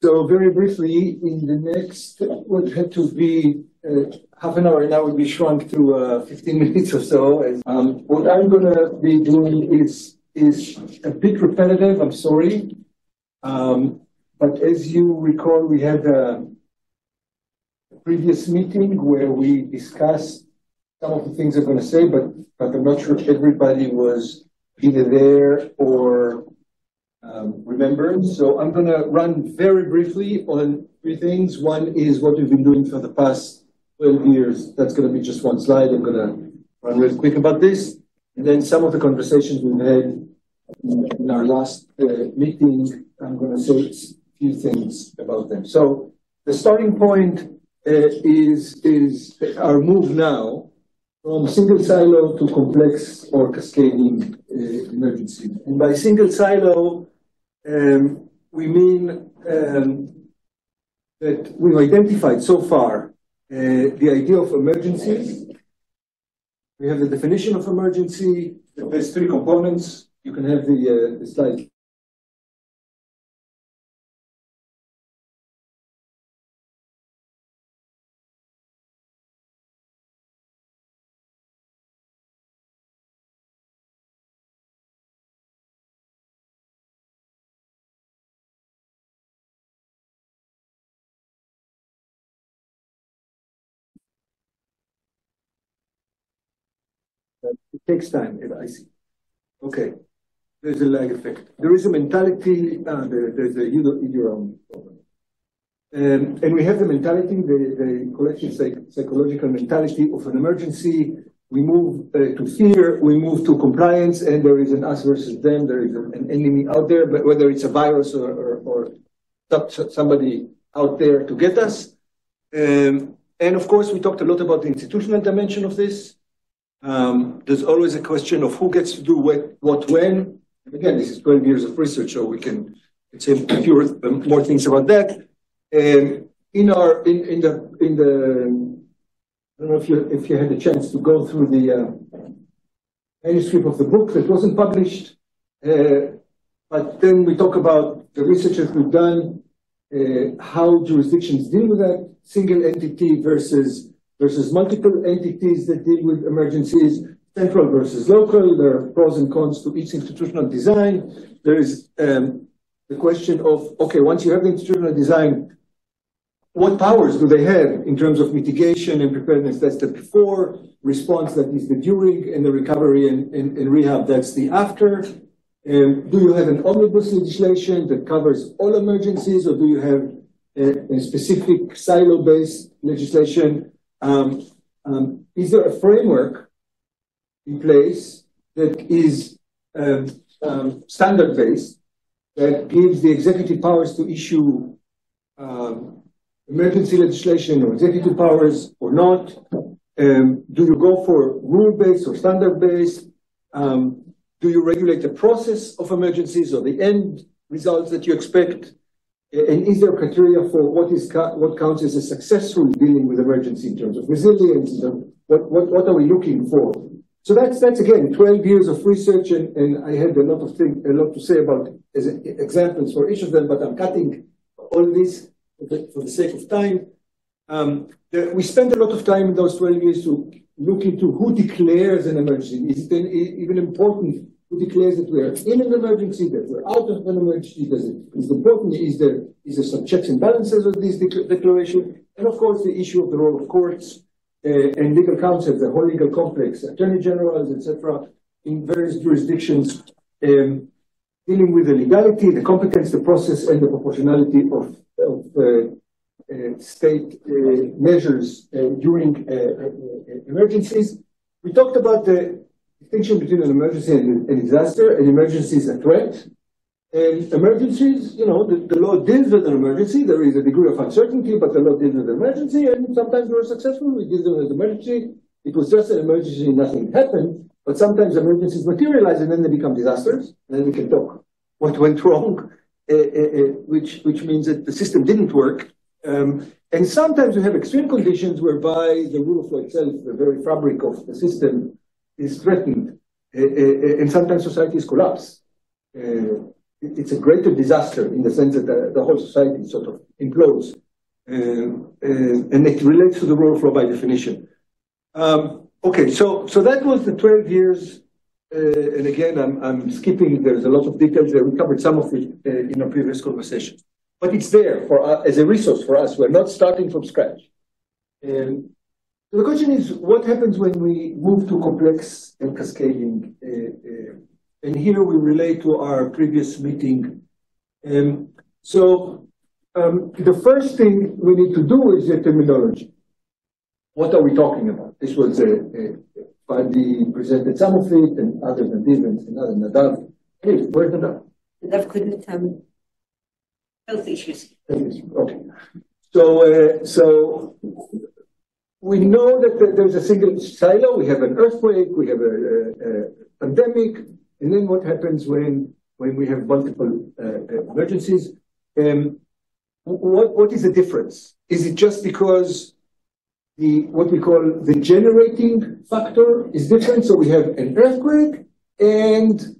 So very briefly, in the next, what had to be half an hour, now will be shrunk to 15 minutes or so. What I'm going to be doing is a bit repetitive, I'm sorry. But as you recall, we had a previous meeting where we discussed some of the things I'm going to say, but I'm not sure if everybody was either there or remembered. So I'm going to run very briefly on three things. One is what we've been doing for the past 12 years. That's going to be just one slide. I'm going to run real quick about this. And then some of the conversations we've had in our last meeting, I'm going to say a few things about them. So the starting point is our move now from single silo to complex or cascading emergency. And by single silo, we mean that we've identified so far the idea of emergencies. We have the definition of emergency. There's three components. You can have the slide. It takes time, I see. Okay, there's a lag effect. There is a mentality, there's a problem. And we have the mentality, the collective psychological mentality of an emergency. We move to fear, we move to compliance, and there is an us versus them. There is an enemy out there, but whether it's a virus or somebody out there to get us. And of course, we talked a lot about the institutional dimension of this. There's always a question of who gets to do what when. And again, this is 12 years of research, so we can say a few more things about that. In the I don't know if you had a chance to go through the manuscript of the book that wasn't published, but then we talk about the research that we've done, how jurisdictions deal with that, single entity versus multiple entities that deal with emergencies, central versus local. There are pros and cons to each institutional design. There is the question of, okay, once you have the institutional design, what powers do they have in terms of mitigation and preparedness? That's the before, response, that is the during, and the recovery and rehab, that's the after. Do you have an omnibus legislation that covers all emergencies, or do you have a specific silo-based legislation? Is there a framework in place that is standard-based, that gives the executive powers to issue emergency legislation or executive powers or not? Do you go for rule-based or standard-based? Do you regulate the process of emergencies or the end results that you expect? And is there criteria for what counts as a successful dealing with emergency in terms of resilience? What are we looking for? So that's again 12 years of research, and I had a lot to say about as examples for each of them, but I'm cutting all this for the sake of time. We spent a lot of time in those 12 years to look into who declares an emergency. Is it even important who declares that we are in an emergency, that we're out of an emergency? Is important? Is there some checks and balances of this declaration? And of course, the issue of the role of courts and legal counsel, the whole legal complex, attorney generals, etc., in various jurisdictions, dealing with the legality, the competence, the process, and the proportionality of state measures during emergencies. We talked about the distinction between an emergency and a disaster. An emergency is a threat. And emergencies, the law deals with an emergency. There is a degree of uncertainty, but the law deals with an emergency, and sometimes we're successful. We deal with an emergency. It was just an emergency, nothing happened. But sometimes emergencies materialize, and then they become disasters. And then we can talk what went wrong, which means that the system didn't work. And sometimes we have extreme conditions whereby the rule of law itself, the very fabric of the system, is threatened. And sometimes societies collapse. it's a greater disaster in the sense that the whole society sort of implodes. And it relates to the rule of law by definition. Okay, so that was the 12 years. And again, I'm skipping, there's a lot of details there. We covered some of it in our previous conversation. But it's there for as a resource for us. We're not starting from scratch. So the question is, what happens when we move to complex and cascading? And here we relate to our previous meeting. So the first thing we need to do is the terminology. What are we talking about? This was Fadi presented some of it, and others and different, and other Nadav. Hey, where's Nadav? Nadav couldn't health issues. Okay. So we know that there's a single silo. We have an earthquake. We have a pandemic. And then what happens when we have multiple emergencies? What is the difference? Is it just because what we call the generating factor is different? So we have an earthquake and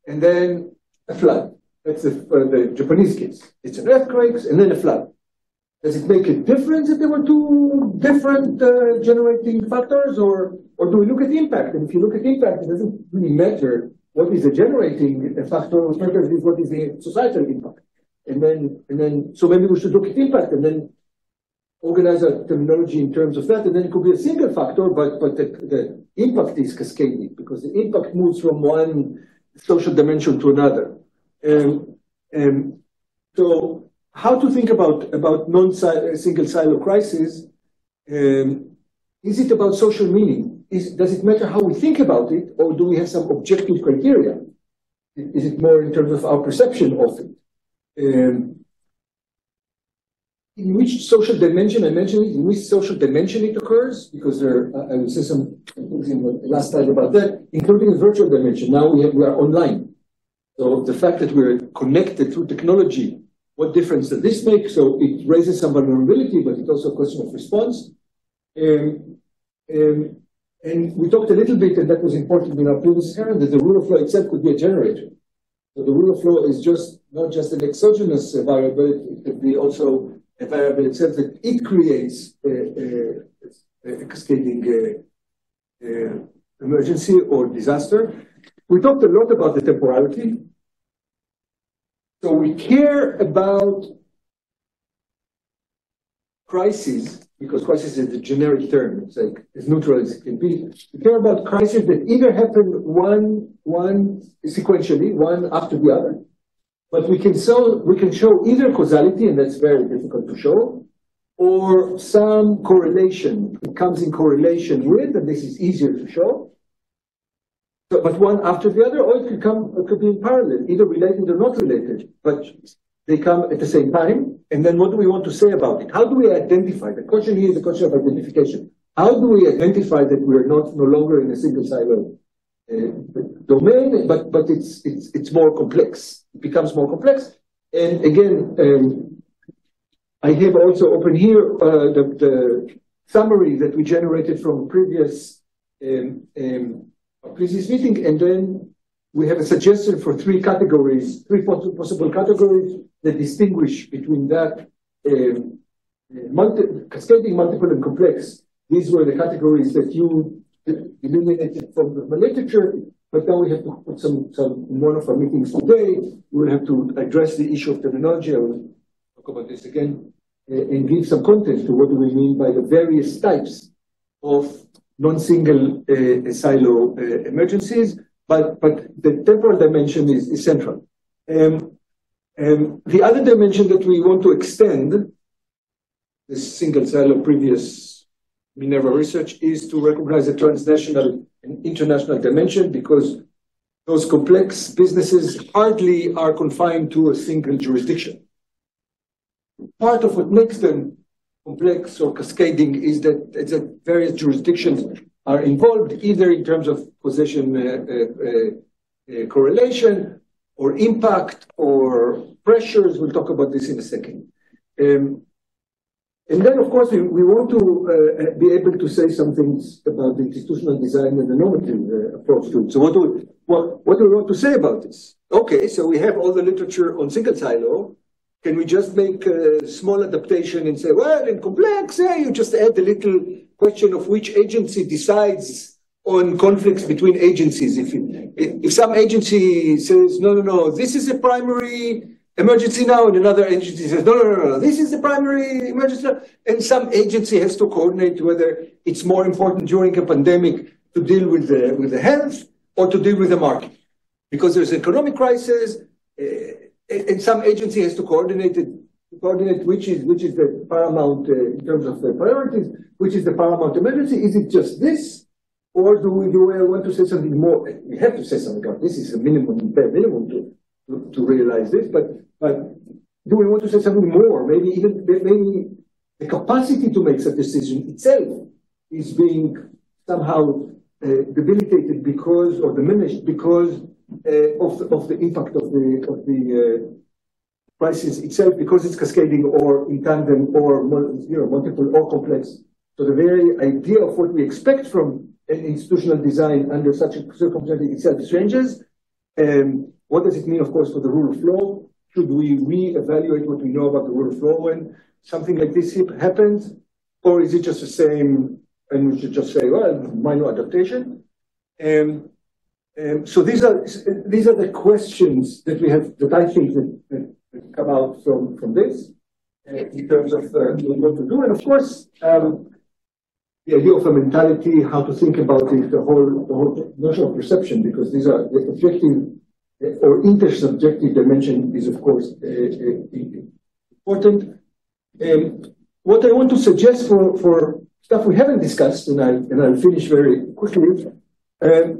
then a flood. That's the Japanese case. It's an earthquake and then a flood. Does it make a difference if there were two different generating factors, or do we look at impact? And if you look at impact, it doesn't really matter what is the generating factor. What matters is what is the societal impact. And then, so maybe we should look at impact and then organize our terminology in terms of that. And then it could be a single factor, but the impact is cascading because the impact moves from one social dimension to another. So how to think about non-single silo crisis? Is it about social meaning? Does it matter how we think about it, or do we have some objective criteria? Is it more in terms of our perception of it? In which social dimension, I mentioned it, in which social dimension it occurs, because I will say some things in the last slide about that, including the virtual dimension. Now we are online. So the fact that we're connected through technology, what difference does this make? So it raises some vulnerability, but it's also a question of response. And we talked a little bit, and that was important in our previous hearing, that the rule of law itself could be a generator. So the rule of law is not just an exogenous variable, it could be also a variable itself that it creates a cascading emergency or disaster. We talked a lot about the temporality. So we care about crises, because crisis is a generic term, it's like as neutral as it can be. We care about crises that either happen one sequentially, one after the other, but we can show either causality, and that's very difficult to show, or some correlation. It comes in correlation with, and this is easier to show. But one after the other, or it could be in parallel, either related or not related, but they come at the same time. And then what do we want to say about it? How do we identify? The question here is the question of identification. How do we identify that we're no longer in a single silo domain, but it's more complex. It becomes more complex. And again, I have also open here the summary that we generated from previous meeting, and then we have a suggestion for three possible categories that distinguish between that cascading, multiple, and complex. These were the categories that you eliminated from the literature, but now we have to put some in one of our meetings today. We will have to address the issue of terminology. I will talk about this again and give some context to what do we mean by the various types of non-single silo emergencies, but the temporal dimension is central. The other dimension that we want to extend, this single silo previous Minerva research, is to recognize a transnational and international dimension, because those complex businesses hardly are confined to a single jurisdiction. Part of what makes them complex or cascading is that various jurisdictions are involved, either in terms of possession correlation or impact or pressures. We'll talk about this in a second. And then, of course, we want to be able to say some things about the institutional design and the normative approach to it. So what do we want to say about this? okay, so we have all the literature on single silo. Can we just make a small adaptation and say, well, in complex, you just add the little question of which agency decides on conflicts between agencies. If some agency says, no, this is a primary emergency now, and another agency says, no, this is the primary emergency now, and some agency has to coordinate whether it's more important during a pandemic to deal with the health or to deal with the market. Because there's an economic crisis, and some agency has to coordinate which is the paramount in terms of the priorities, which is the paramount emergency. Is it just this, or do we want to say something more? We have to say something about this. Is a bare minimum to realize this, but do we want to say something more? Maybe the capacity to make such a decision itself is being somehow debilitated or diminished because of the impact of the crisis itself, because it's cascading or in tandem or multiple or complex. So the very idea of what we expect from an institutional design under such a circumstance itself changes. What does it mean, of course, for the rule of law? Should we reevaluate what we know about the rule of law when something like this happens? Or is it just the same and we should just say, well, minor adaptation? So these are the questions that we have, that I think that come out from this in terms of what to do. And of course, the idea of a mentality, how to think about it, the whole notion of perception, because these are the objective or intersubjective dimension is, of course, important. What I want to suggest for stuff we haven't discussed, and I'll finish very quickly. There's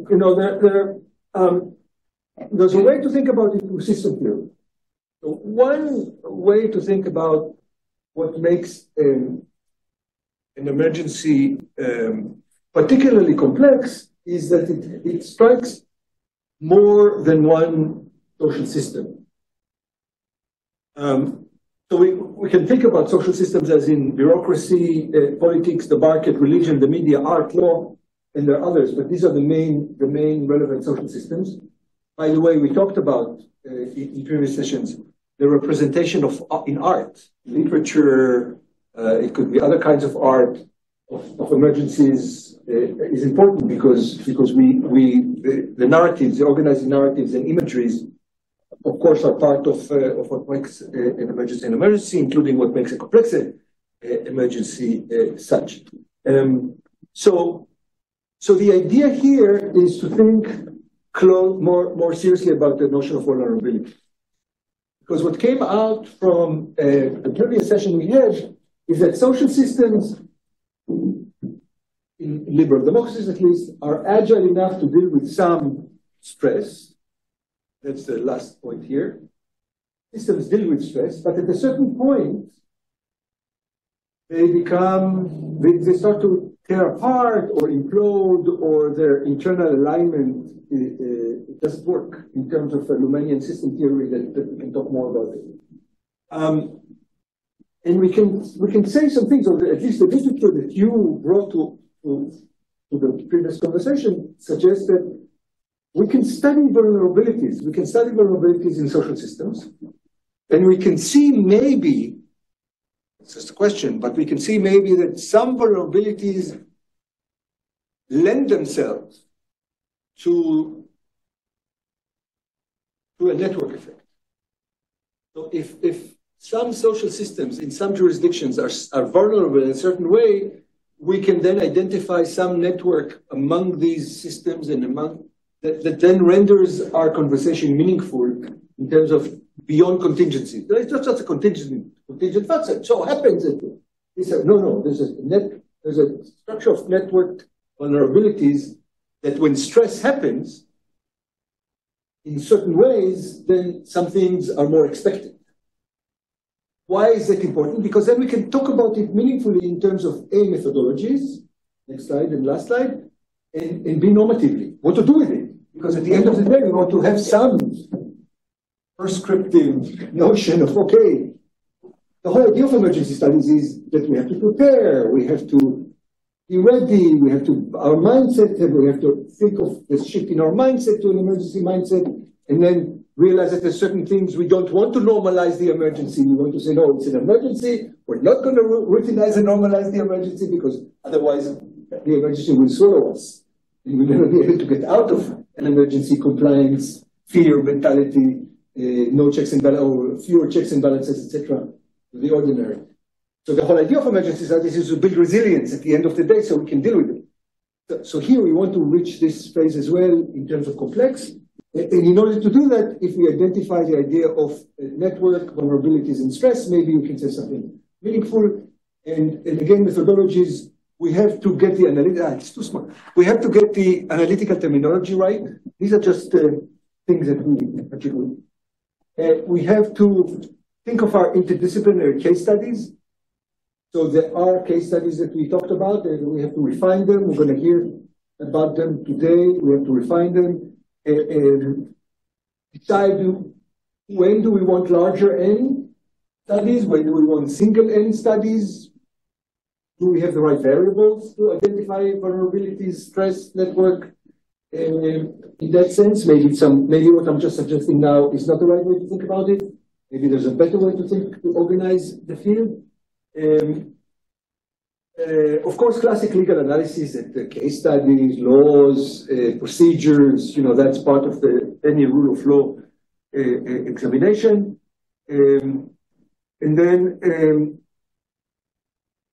a way to think about it through system theory. So one way to think about what makes an emergency particularly complex is that it strikes more than one social system. So we can think about social systems as in bureaucracy, politics, the market, religion, the media, art, law, and there are others, but these are the main relevant social systems. By the way, we talked about in previous sessions the representation in art, literature. It could be other kinds of art of emergencies is important because the narratives, the organizing narratives and imageries, of course, are part of what makes an emergency, including what makes a complex emergency such. So the idea here is to think more seriously about the notion of vulnerability. Because what came out from the previous session we had is that social systems, in liberal democracies at least, are agile enough to deal with some stress. That's the last point here. Systems deal with stress, but at a certain point, they start to tear apart or implode, or their internal alignment it doesn't work in terms of a Lumanian system theory that we can talk more about it. And we can say some things, or at least the literature that you brought to the previous conversation suggests that we can study vulnerabilities. We can study vulnerabilities in social systems, and we can see maybe, it's just a question, but we can see maybe that some vulnerabilities lend themselves to a network effect. So if some social systems in some jurisdictions are vulnerable in a certain way, we can then identify some network among these systems and among that then renders our conversation meaningful in terms of beyond contingency. It's not just a contingent facet. So happens that there's a structure of network vulnerabilities that when stress happens in certain ways, then some things are more expected. Why is that important? Because then we can talk about it meaningfully in terms of A, methodologies, next slide and last slide, and B, normatively, what to do with it. Because at the end of the day, we want to have some prescriptive notion of, okay, the whole idea of emergency studies is that we have to prepare, we have to be ready, we have to, our mindset, and we have to think of the shift in our mindset to an emergency mindset, and then realize that there's certain things we don't want to normalize the emergency. We want to say, no, it's an emergency. We're not going to routinize and normalize the emergency because otherwise the emergency will swallow us. And we'll never be able to get out of an emergency compliance, fear mentality, no checks and balances, or fewer checks and balances, etc. The ordinary. So the whole idea of emergency studies is to build resilience at the end of the day so we can deal with it. So here we want to reach this phase as well in terms of complex. And in order to do that, if we identify the idea of network vulnerabilities and stress, maybe we can say something meaningful. And again, methodologies, we have to get the it's too small. We have to get the analytical terminology right. These are just things that we do. We have to think of our interdisciplinary case studies. So there are case studies that we talked about, and we have to refine them. We're going to hear about them today. We have to refine them and decide when do we want larger N studies, when do we want single N studies, do we have the right variables to identify vulnerabilities, stress, network. In that sense, maybe what I'm just suggesting now is not the right way to think about it. Maybe there's a better way to organize the field. Of course, classic legal analysis, the case studies, laws, procedures, that's part of any rule of law examination. And then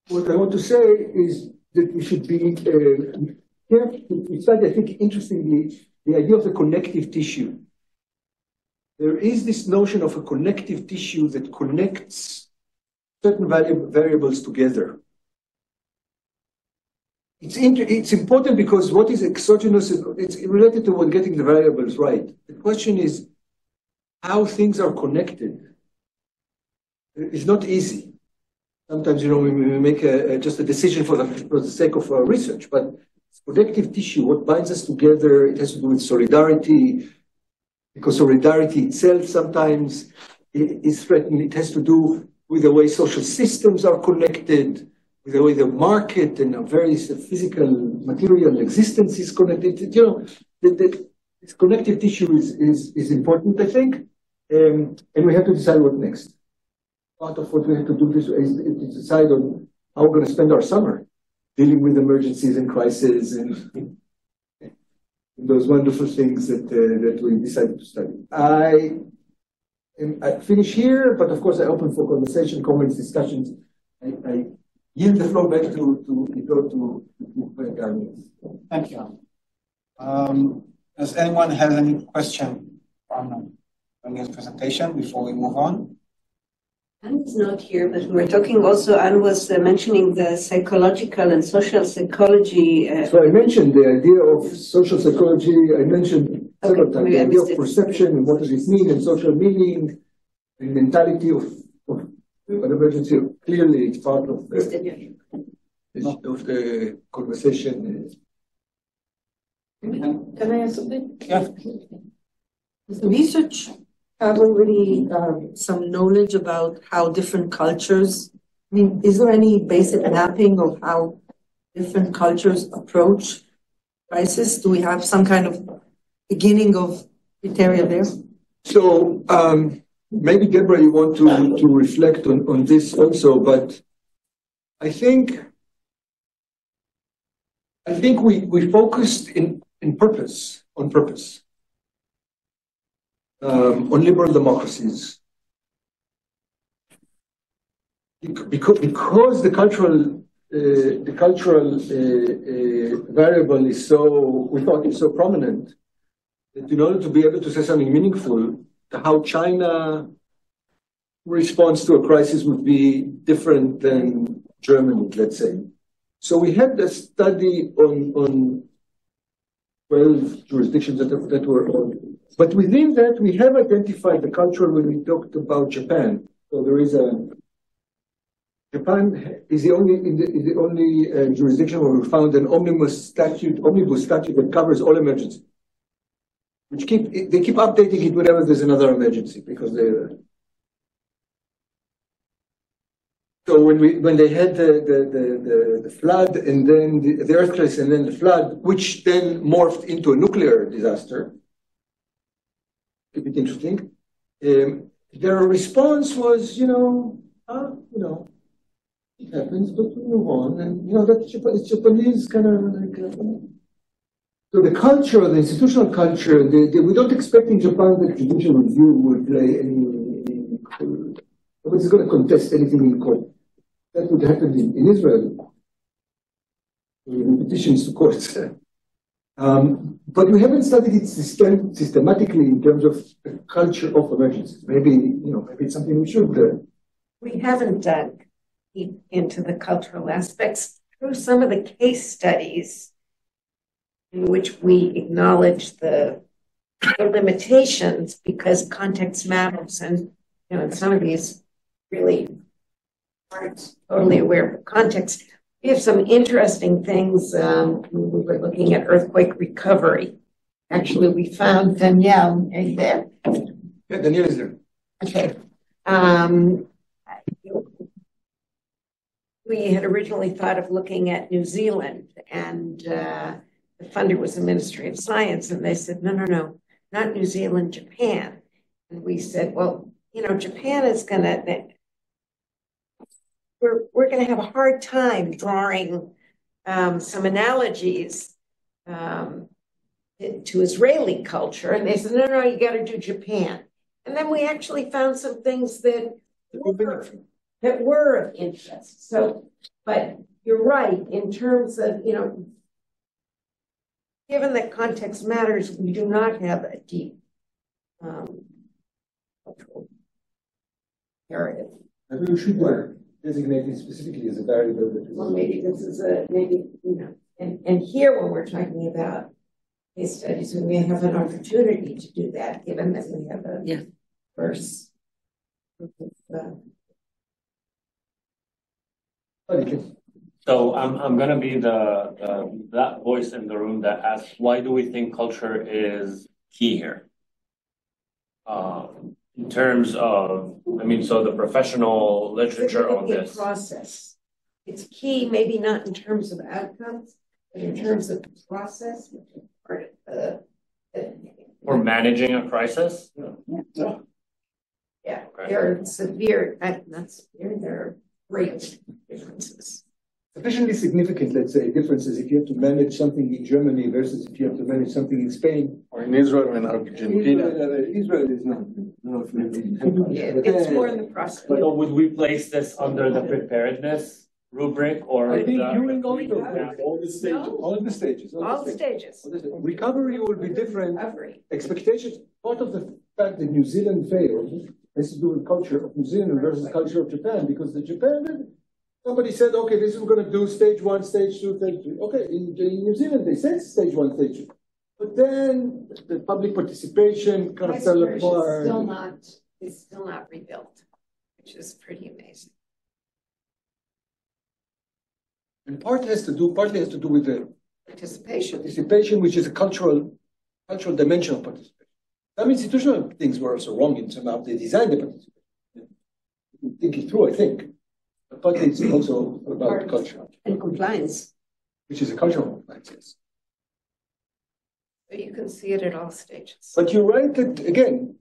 what I want to say is that we should be careful. It's like, I think, interestingly, the idea of the connective tissue. There is this notion of a connective tissue that connects certain variables together. It's important because what is exogenous, it's related to getting the variables right. The question is how things are connected. It's not easy. Sometimes, we make just a decision for the sake of research, but connective tissue, what binds us together, it has to do with solidarity, because solidarity itself sometimes is threatened. It has to do with the way social systems are connected, with the way the market and our various physical material existence is connected. This connective tissue is important, I think, and we have to decide what next. Part of what we have to do is to decide on how we're going to spend our summer, dealing with emergencies and crises and those wonderful things that we decided to study. I finish here, but of course I open for conversation, comments, discussions. I yield the floor back to Gary. Thank you. Does anyone have any question on his presentation before we move on? Anne is not here, but we're talking also, Anne was mentioning the psychological and social psychology. So I mentioned the idea of social psychology. I mentioned several times the idea of perception and what does it mean, and social meaning, and mentality of an emergency. Clearly, it's part of the conversation. Can I ask something? Yeah. Does the research have already some knowledge about how different cultures, is there any basic mapping of how different cultures approach crisis? Do we have some kind of beginning of criteria there? So maybe Deborah, you want to reflect on this also, but I think we focused on purpose. On liberal democracies, because the cultural variable is so prominent, that in order to be able to say something meaningful, how China responds to a crisis would be different than Germany, let's say. So we had a study on 12 jurisdictions that were on. But within that, we have identified the culture when we talked about Japan. So there is Japan is the only jurisdiction where we found an omnibus statute that covers all emergencies. They keep updating it whenever there's another emergency because so when they had the flood and then the earthquakes and then the flood, which then morphed into a nuclear disaster. interesting. Their response was, it happens, but we move on. And, that's Japanese kind of like, so the culture, the institutional culture, we don't expect in Japan that judicial review will play any nobody's going to contest anything in court. That would happen in Israel. Petitions to courts. But we haven't studied it systematically in terms of the culture of emergencies. Maybe it's something we should. We haven't dug into the cultural aspects through some of the case studies in which we acknowledge the limitations because context matters. And, in some of these really aren't totally aware of context. We have some interesting things. We were looking at earthquake recovery. Actually, we found Danielle. Are you there? Yeah, Danielle is there. Okay. We had originally thought of looking at New Zealand, and the funder was the Ministry of Science, and they said, no, not New Zealand, Japan. And we said, well, Japan is going to... We're going to have a hard time drawing some analogies to Israeli culture. And they said, no, you got to do Japan. And then we actually found some things that were of interest. So, but you're right, in terms of, given that context matters, we do not have a deep cultural narrative. Maybe we should designate it specifically as a variable. Well, maybe this is and here when we're talking about case studies, we may have an opportunity to do that, given that we have a first group of. So I'm going to be that voice in the room that asks, why do we think culture is key here? In terms of, so the professional literature on this. Process. It's key, maybe not in terms of outcomes, but in terms of the process, which is part of or managing a crisis? Yeah. Okay. There are severe, not severe, there are great differences. Sufficiently significant, let's say, differences if you have to manage something in Germany versus if you have to manage something in Spain. Or in Israel and Argentina. Israel is not. It's more in the process. But would we place this under the preparedness rubric or I think during all the stages. All the stages. Recovery will be different. Expectations. Part of the fact that New Zealand failed has to do with culture of New Zealand versus culture of Japan, because the Japan, somebody said, okay, this is going to do stage 1, stage 2, stage 3. Okay, in New Zealand, they said stage 1, stage 2. But then the public participation kind of fell apart. It's still not rebuilt, which is pretty amazing. And partly has to do with the participation, which is a cultural dimension of participation. Some institutional things were also wrong in terms of they designed the participation. Think it through, I think. But partly it's also about culture. And compliance. Which is a cultural compliance, yes. So you can see it at all stages. But you're right that, again,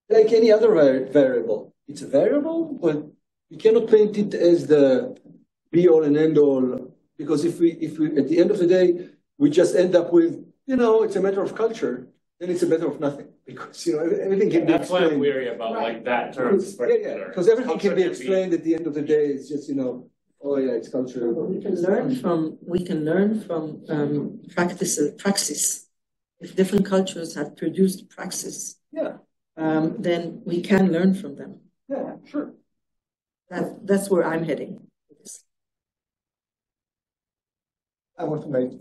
like any other variable, it's a variable, but you cannot paint it as the be-all and end-all, because if we, at the end of the day, we just end up with, it's a matter of culture, then it's a matter of nothing, because, everything can be explained. That's why I'm weary about, that term. Yeah, because everything can be explained at the end of the day. It's just, it's culture. We can learn from praxis. If different cultures have produced praxis, then we can learn from them. Yeah, sure. That's where I'm heading. I want to make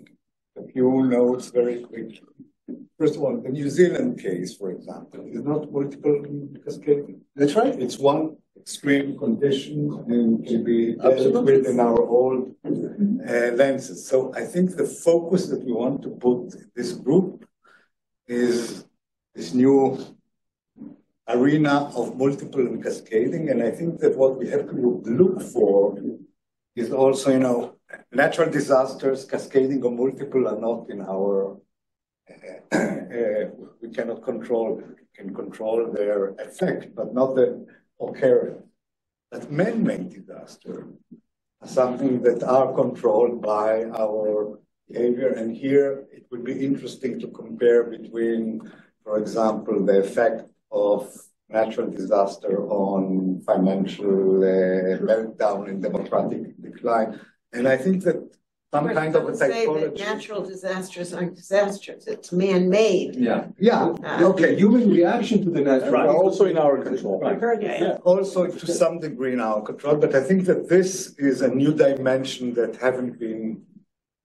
a few notes very quickly. First of all, the New Zealand case, for example, is not multiple cascading. That's right. It's one extreme condition and can be dealt with in our old lenses. So I think the focus that we want to put in this group is this new arena of multiple and cascading. And I think that what we have to look for is also, natural disasters, cascading or multiple are not in our we cannot control. We can control their effect, but not the occurrence. But man-made disasters are something that are controlled by our behavior. And here it would be interesting to compare between, for example, the effect of natural disaster on financial meltdown and democratic decline. And I think that some kind of a psychology. Say that natural disasters aren't disasters. It's man-made. Yeah. Okay. Human reaction to the natural. Right. Also in our control. Right. Yeah. Also to some degree in our control, but I think that this is a new dimension that haven't been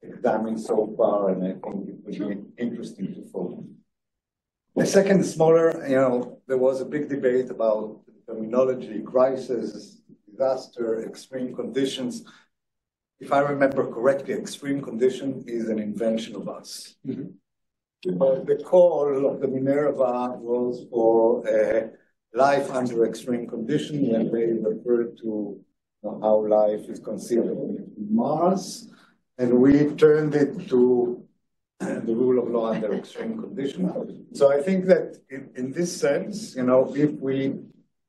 examined so far, and I think it would be interesting to follow. The second, smaller, there was a big debate about terminology, crisis, disaster, extreme conditions. If I remember correctly, extreme condition is an invention of us. Mm-hmm. But the call of the Minerva was for life under extreme condition, when they referred to how life is considered on Mars, and we turned it to the rule of law under extreme conditions. So I think that in this sense, if we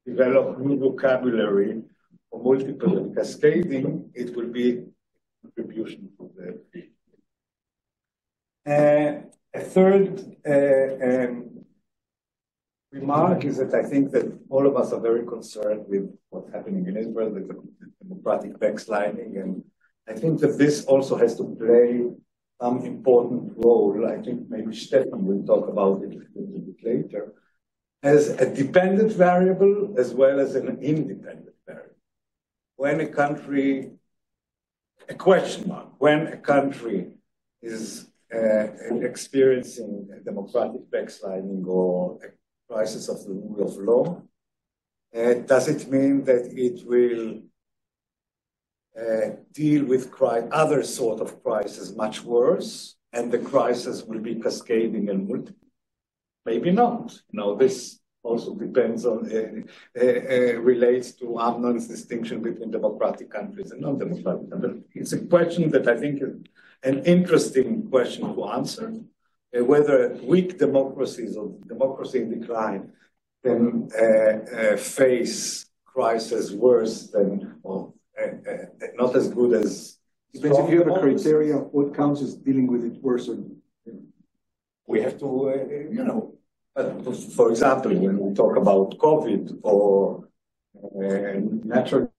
develop new vocabulary for multiple and cascading, it will be contribution to the field. A third remark is that I think that all of us are very concerned with what's happening in Israel, with the democratic backsliding, and I think that this also has to play some important role. I think maybe Stefan will talk about it a little bit later, as a dependent variable as well as an independent variable. When a country, a question mark, when a country is experiencing a democratic backsliding or a crisis of the rule of law, does it mean that it will deal with other sort of crises much worse, and the crisis will be cascading and multiple? Maybe not. This also depends on, relates to Amnon's distinction between democratic countries and non-democratic countries. It's a question that I think is an interesting question to answer, whether weak democracies or democracy in decline can face crisis worse than, or not as good as. Depends if you have a criteria, what counts as dealing with it worse or. We have to, for example, when we talk about COVID or natural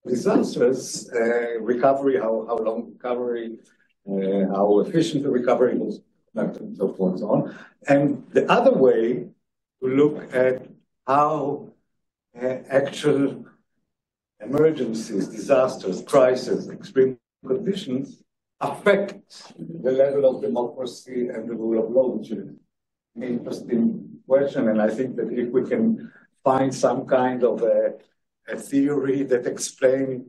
disasters, recovery, how long recovery, how efficient the recovery was, and so forth and so on. And the other way to look at how actual emergencies, disasters, crises, extreme conditions affect the level of democracy and the rule of law, which is an interesting question. And I think that if we can find some kind of a theory that explains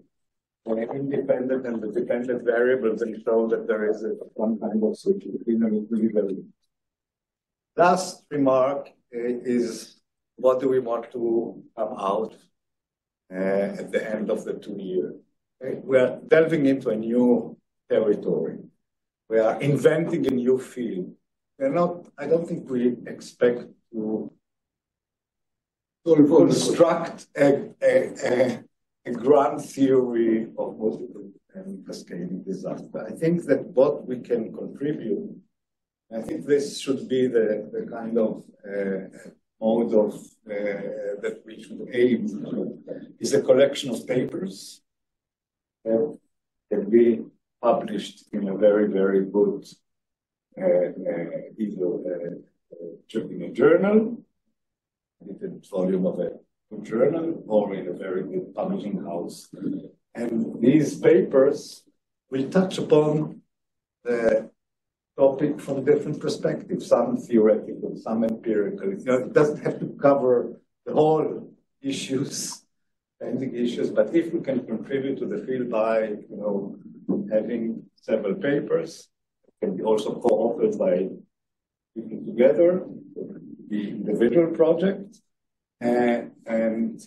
the independent and the dependent variables and show that there is one kind of switch between them, it will be very good. Last remark is, what do we want to come out at the end of the 2 years? Okay? We are delving into a new territory. We are inventing a new field. I don't think we expect to construct a grand theory of multiple and cascading disaster. I think that what we can contribute, I think this should be the kind of mode of that we should aim to, is a collection of papers that can be published in a very, very good either in a journal, in a volume of a good journal, or in a very good publishing house. And these papers will touch upon the topic from different perspectives, some theoretical, some empirical. It doesn't have to cover the whole issues, pending issues, but if we can contribute to the field by, having several papers, it can be also co-authored by people together, the individual project, and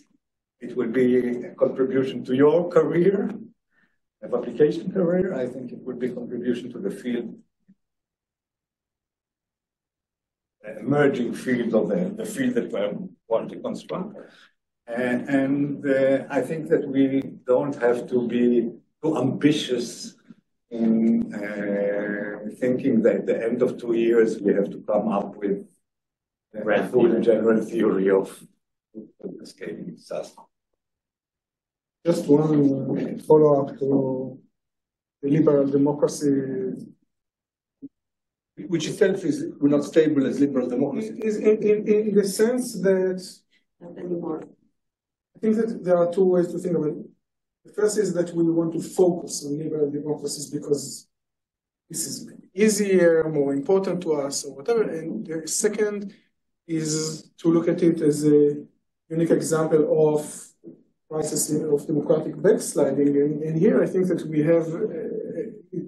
it will be a contribution to your career, a publication career. I think it would be a contribution to the field emerging field of the field that we want to construct. And I think that we don't have to be too ambitious in thinking that at the end of 2 years we have to come up with a full general theory of cascading itself. Just one follow-up to the liberal democracy, which itself is not stable as liberal democracy. is in the sense that Not anymore. I think that there are two ways to think of it. The first is that we want to focus on liberal democracies because this is easier, more important to us, or whatever. And the second is to look at it as a unique example of crisis of democratic backsliding. And here I think that we have,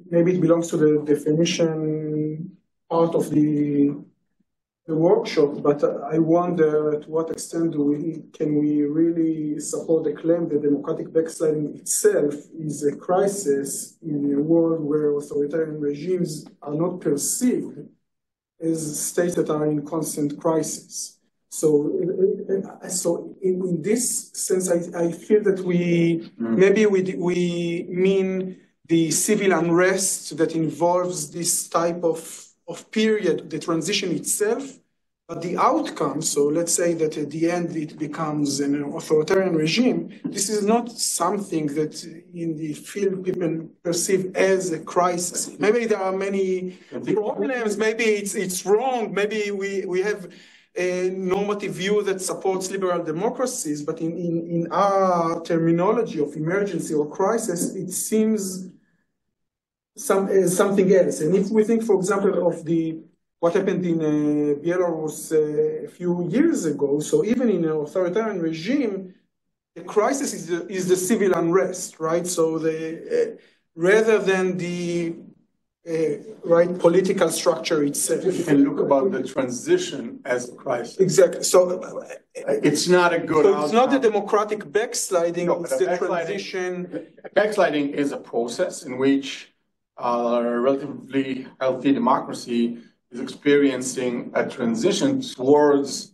maybe it belongs to the definition part of the workshop, but I wonder to what extent can we really support the claim that democratic backsliding itself is a crisis in a world where authoritarian regimes are not perceived as states that are in constant crisis. So in this sense, I feel that maybe we mean the civil unrest that involves this type of period, the transition itself, but the outcome, so let's say that at the end it becomes an authoritarian regime, this is not something that in the field people perceive as a crisis. Maybe there are many problems, maybe it's wrong, maybe we have a normative view that supports liberal democracies, but in our terminology of emergency or crisis, it seems something else. And if we think, for example, of what happened in Belarus a few years ago, so even in an authoritarian regime, the crisis is the civil unrest, right? So rather than the right political structure itself. You can look about the transition as a crisis. Exactly. So it's not a good outcome. It's not the democratic backsliding, No, it's the transition. Backsliding is a process in which a relatively healthy democracy is experiencing a transition towards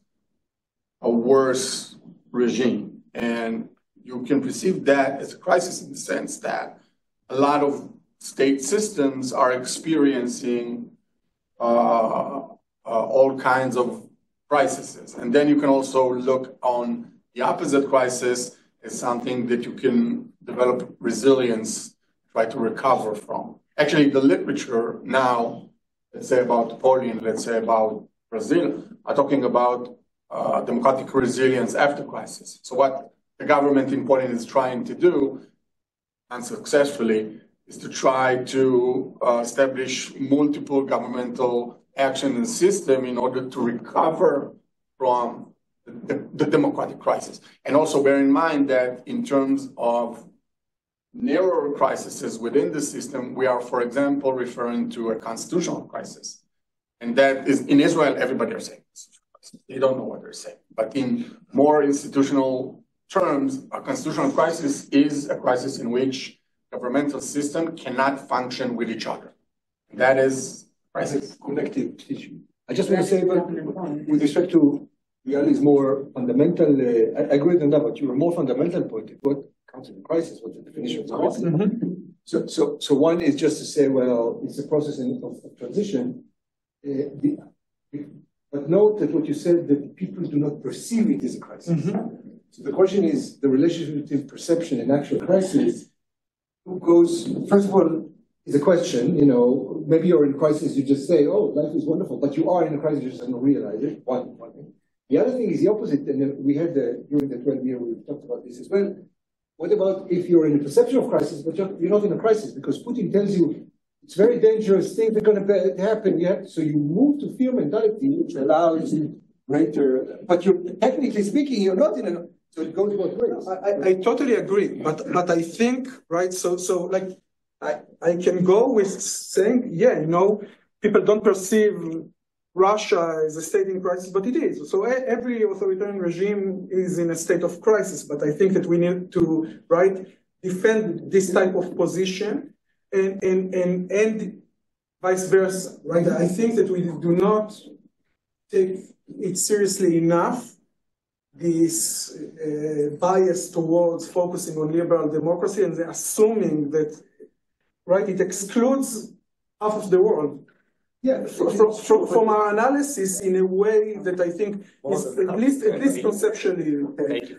a worse regime. And you can perceive that as a crisis in the sense that a lot of state systems are experiencing all kinds of crises. And then you can also look on the opposite crisis as something that you can develop resilience, try to recover from. Actually, the literature now, let's say about Poland, let's say about Brazil, are talking about democratic resilience after crisis. So what the government in Poland is trying to do, unsuccessfully, is to try to establish multiple governmental action and system in order to recover from the democratic crisis. And also bear in mind that in terms of narrower crises within the system, we are, for example, referring to a constitutional crisis. And that is, in Israel, everybody are saying they don't know what they're saying. But in more institutional terms, a constitutional crisis is a crisis in which governmental system cannot function with each other. And that is crisis. Collective issue. I just want to say, but with respect to Yali's more fundamental, I agree with that, but your more fundamental point, what counts in a crisis, what the definition of crisis. Mm-hmm. So one is just to say, well, it's a process of transition. But note that what you said, that people do not perceive it as a crisis. Mm-hmm. So the question is the relationship between perception and actual crisis. Who goes, first of all, is a question, maybe you're in a crisis, you just say, oh, life is wonderful, but you are in a crisis, you just don't realize it, one thing. The other thing is the opposite, and we had during the 12 year, we've talked about this as well. What about if you're in a perception of crisis, but you're not in a crisis? Because Putin tells you it's very dangerous, things are going to happen, so you move to fear mentality, which allows greater, but you're, technically speaking, you're not in a, so it goes both ways. I totally agree, but I think, right, so like, I can go with saying, people don't perceive Russia as a state in crisis, but it is. So every authoritarian regime is in a state of crisis, but I think that we need to, defend this type of position and vice versa, right? I think that we do not take it seriously enough, this bias towards focusing on liberal democracy and assuming that, right, it excludes half of the world. Yeah, from our analysis in a way that I think is at least conceptually. Thank you.